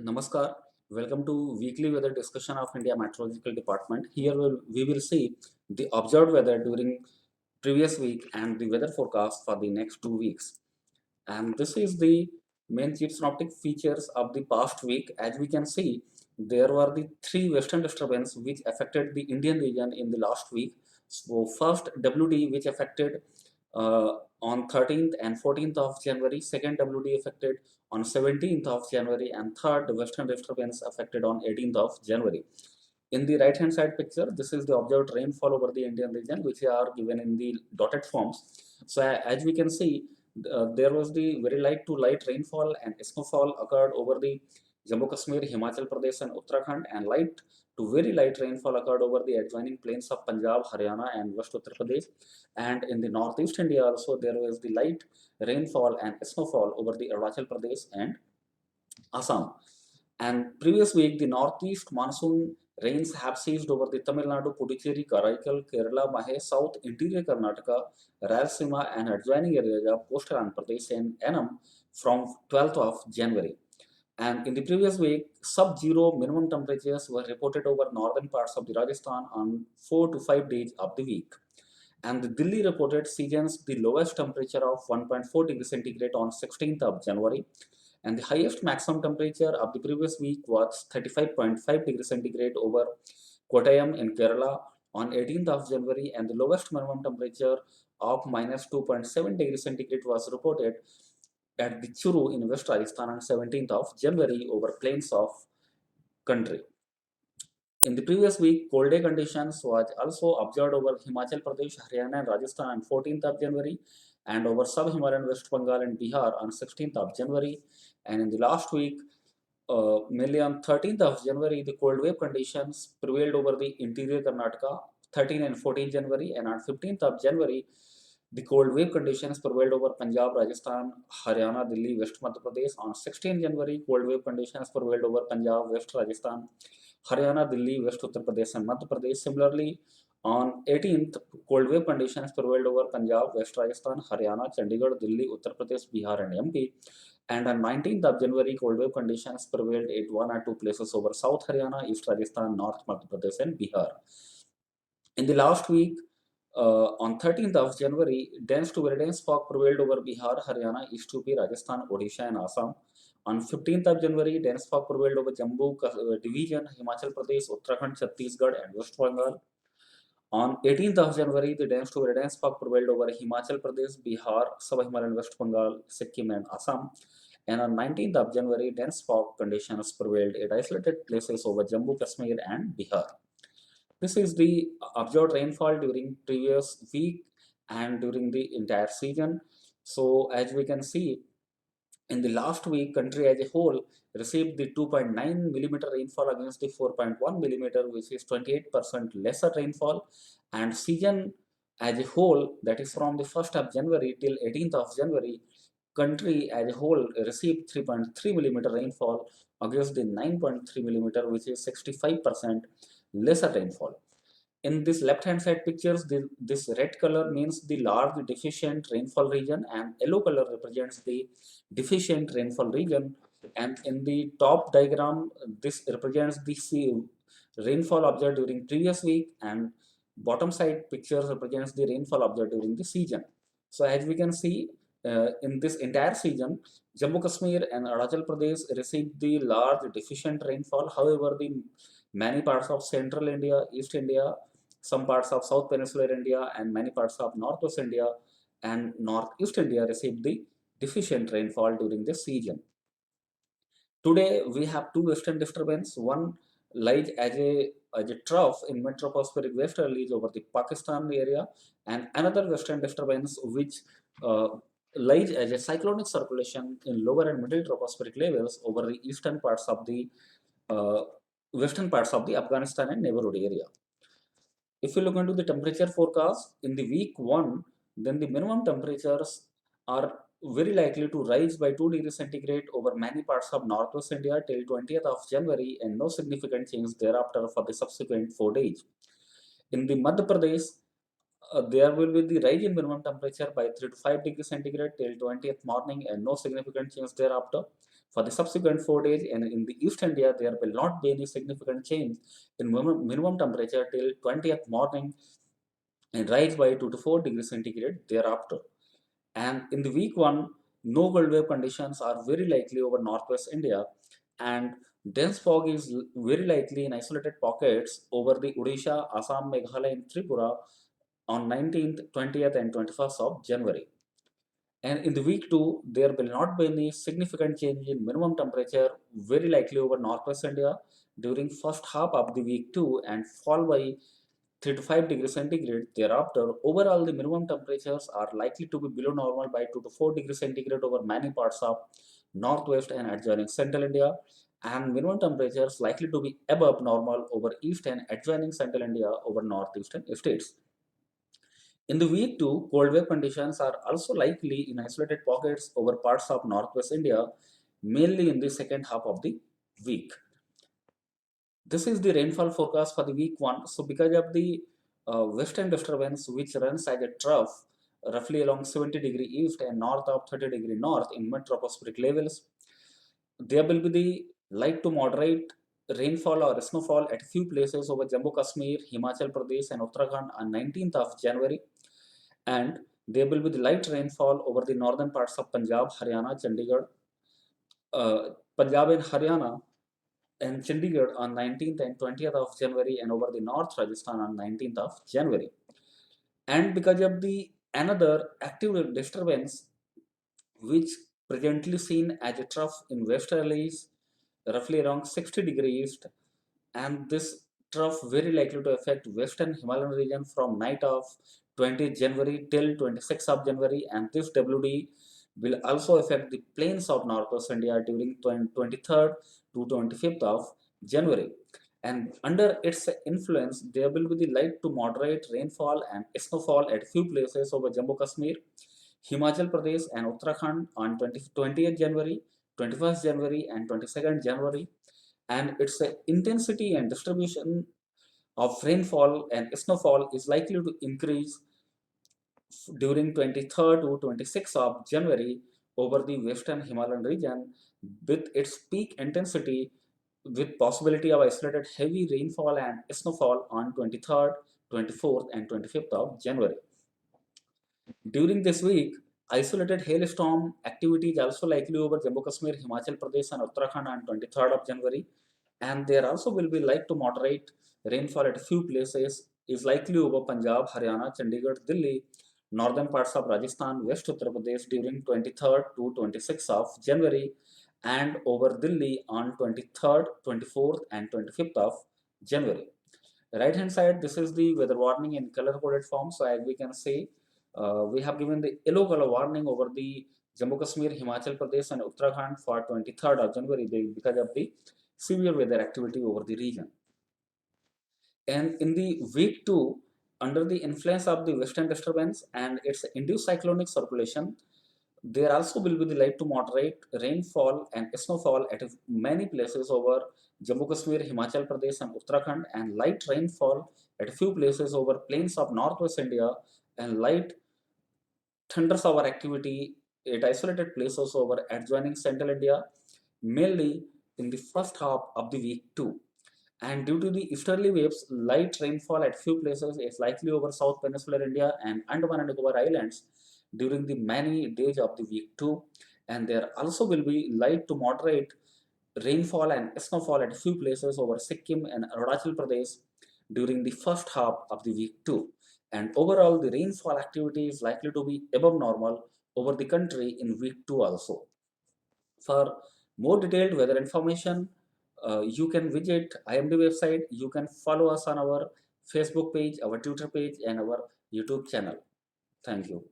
Namaskar. Welcome to weekly weather discussion of India Meteorological Department. Here we will see the observed weather during previous week and the weather forecast for the next 2 weeks. And this is the main synoptic features of the past week. As we can see, there were the three western disturbances which affected the Indian region in the last week. So first WD which affected uh, on 13th and 14th of January, second WD affected on 17th of January, and third western disturbance affected on 18th of January. In the right hand side picture, this is the observed rainfall over the Indian region, which are given in the dotted forms. So as we can see, there was the very light to light rainfall and snowfall occurred over the Jammu Kashmir, Himachal Pradesh, and Uttarakhand, and light to very light rainfall occurred over the adjoining plains of Punjab, Haryana, and West Uttar Pradesh. And in the northeast India also there was the light rainfall and snowfall over the Arunachal Pradesh and Assam. And previous week, the northeast monsoon rains have ceased over the Tamil Nadu, Puducherry, Karaikal, Kerala, Mahe, South Interior Karnataka, Rayalaseema, and adjoining areas of coastal Andhra Pradesh and Enam from 12th of January. And in the previous week, sub-zero minimum temperatures were reported over northern parts of the Rajasthan on 4 to 5 days of the week. And the Delhi reported seasons the lowest temperature of 1.4 degrees centigrade on 16th of January, and the highest maximum temperature of the previous week was 35.5 degrees centigrade over Kottayam in Kerala on 18th of January, and the lowest minimum temperature of minus 2.7 degrees centigrade was reported at the Churu in West Rajasthan on 17th of January over plains of country. In the previous week, cold day conditions was also observed over Himachal Pradesh, Haryana, and Rajasthan on 14th of January, and over sub-Himalayan West Bengal and Bihar on 16th of January. And in the last week, mainly on 13th of January, the cold wave conditions prevailed over the interior Karnataka, 13 and 14 January, and on 15th of January, the cold wave conditions prevailed over Punjab, Rajasthan, Haryana, Delhi, West Madhya Pradesh. On 16 January, cold wave conditions prevailed over Punjab, West Rajasthan, Haryana, Delhi, West Uttar Pradesh, and Madhya Pradesh. Similarly, on 18th, cold wave conditions prevailed over Punjab, West Rajasthan, Haryana, Chandigarh, Delhi, Uttar Pradesh, Bihar, and MP. And on 19th of January, cold wave conditions prevailed at one or two places over South Haryana, East Rajasthan, North Madhya Pradesh, and Bihar. In the last week, on 13th of January, dense to very dense fog prevailed over Bihar, Haryana, East UP, Rajasthan, Odisha, and Assam. On 15th of January, dense fog prevailed over Jammu Division, Himachal Pradesh, Uttarakhand, Chhattisgarh, and West Bengal. On 18th of January, the dense to very dense fog prevailed over Himachal Pradesh, Bihar, Sub-Himalayan West Bengal, Sikkim, and Assam. And on 19th of January, dense fog conditions prevailed at isolated places over Jammu, Kashmir, and Bihar. This is the observed rainfall during previous week and during the entire season. So as we can see, in the last week, country as a whole received the 2.9 millimeter rainfall against the 4.1 millimeter, which is 28% lesser rainfall. And season as a whole, that is from the 1st of January till 18th of January, country as a whole received 3.3 millimeter rainfall against the 9.3 millimeter, which is 65% lesser rainfall. In this left hand side pictures, this red color means the large deficient rainfall region, and yellow color represents the deficient rainfall region. And in the top diagram, this represents the rainfall observed during previous week, and bottom side pictures represents the rainfall observed during the season. So as we can see, in this entire season, Jammu Kashmir and Arunachal Pradesh received the large deficient rainfall. However, the many parts of central India, East India, some parts of South Peninsular India, and many parts of Northwest India and Northeast India received the deficient rainfall during this season. Today we have two western disturbance. One lies as a trough in metropospheric westerlies over the Pakistan area, and another western disturbance which uh, lies as a cyclonic circulation in lower and middle tropospheric levels over the eastern parts of the uh, western parts of the Afghanistan and neighborhood area. If you look into the temperature forecast in the week 1, then the minimum temperatures are very likely to rise by 2 degrees centigrade over many parts of northwest India till 20th of January, and no significant change thereafter for the subsequent 4 days. In the Madhya Pradesh, there will be the rise in minimum temperature by 3 to 5 degrees centigrade till 20th morning, and no significant change thereafter. For the subsequent 4 days, and in the East India, there will not be any significant change in minimum temperature till 20th morning and rise by 2 to 4 degrees centigrade thereafter. And in the week one, no cold wave conditions are very likely over northwest India, and dense fog is very likely in isolated pockets over the Odisha, Assam, Meghalaya, and Tripura on 19th, 20th, and 21st of January. And in the week two, there will not be any significant change in minimum temperature, very likely over northwest India during first half of the week two, and fall by 3 to 5 degrees centigrade thereafter. Overall, the minimum temperatures are likely to be below normal by 2 to 4 degrees centigrade over many parts of northwest and adjoining central India, and minimum temperatures likely to be above normal over east and adjoining central India over northeastern states. In the week two, cold wave conditions are also likely in isolated pockets over parts of northwest India, mainly in the second half of the week. This is the rainfall forecast for the week one. So, because of the western disturbance which runs as a trough roughly along 70-degree east and north of 30-degree north in mid-tropospheric levels, there will be the light to moderate rainfall or snowfall at few places over Jammu Kashmir, Himachal Pradesh, and Uttarakhand on 19th of January, and there will be the light rainfall over the northern parts of Punjab, Haryana, Chandigarh, Punjab and Haryana and Chandigarh on 19th and 20th of January, and over the North Rajasthan on 19th of January. And because of the another active disturbance which presently seen as a trough in westerlies roughly around 60-degree east, and this trough very likely to affect western Himalayan region from night of 20th January till 26th of January, and this WD will also affect the plains of northwest India during 23rd to 25th of January. And under its influence, there will be the light to moderate rainfall and snowfall at few places over Jammu Kashmir, Himachal Pradesh, and Uttarakhand on 20th January, 21st January, and 22nd January. And its intensity and distribution of rainfall and snowfall is likely to increase during 23rd to 26th of January over the western Himalayan region, with its peak intensity with possibility of isolated heavy rainfall and snowfall on 23rd, 24th, and 25th of January. During this week, isolated hailstorm activity is also likely over Jammu Kashmir, Himachal Pradesh, and Uttarakhand on 23rd of January, and there also will be light to moderate rainfall at a few places is likely over Punjab, Haryana, Chandigarh, Delhi, northern parts of Rajasthan, West Uttar Pradesh during 23rd to 26th of January, and over Delhi on 23rd, 24th, and 25th of January. Right hand side, this is the weather warning in color coded form. So as we can see, we have given the yellow color warning over the Jammu Kashmir, Himachal Pradesh, and Uttarakhand for 23rd of January because of the severe weather activity over the region. And in the week two, under the influence of the western disturbance and its induced cyclonic circulation, there also will be the light to moderate rainfall and snowfall at many places over Jammu Kashmir, Himachal Pradesh, and Uttarakhand, and light rainfall at a few places over plains of northwest India, and light thunder shower activity at isolated places over adjoining central India, mainly in the first half of the week two. And due to the easterly waves, light rainfall at few places is likely over South Peninsular India and Andaman and Nicobar Islands during the many days of the week two. And there also will be light to moderate rainfall and snowfall at few places over Sikkim and Arunachal Pradesh during the first half of the week two. And overall, the rainfall activity is likely to be above normal over the country in week two also. For more detailed weather information, you can visit IMD website. You can follow us on our Facebook page, our Twitter page, and our YouTube channel. Thank you.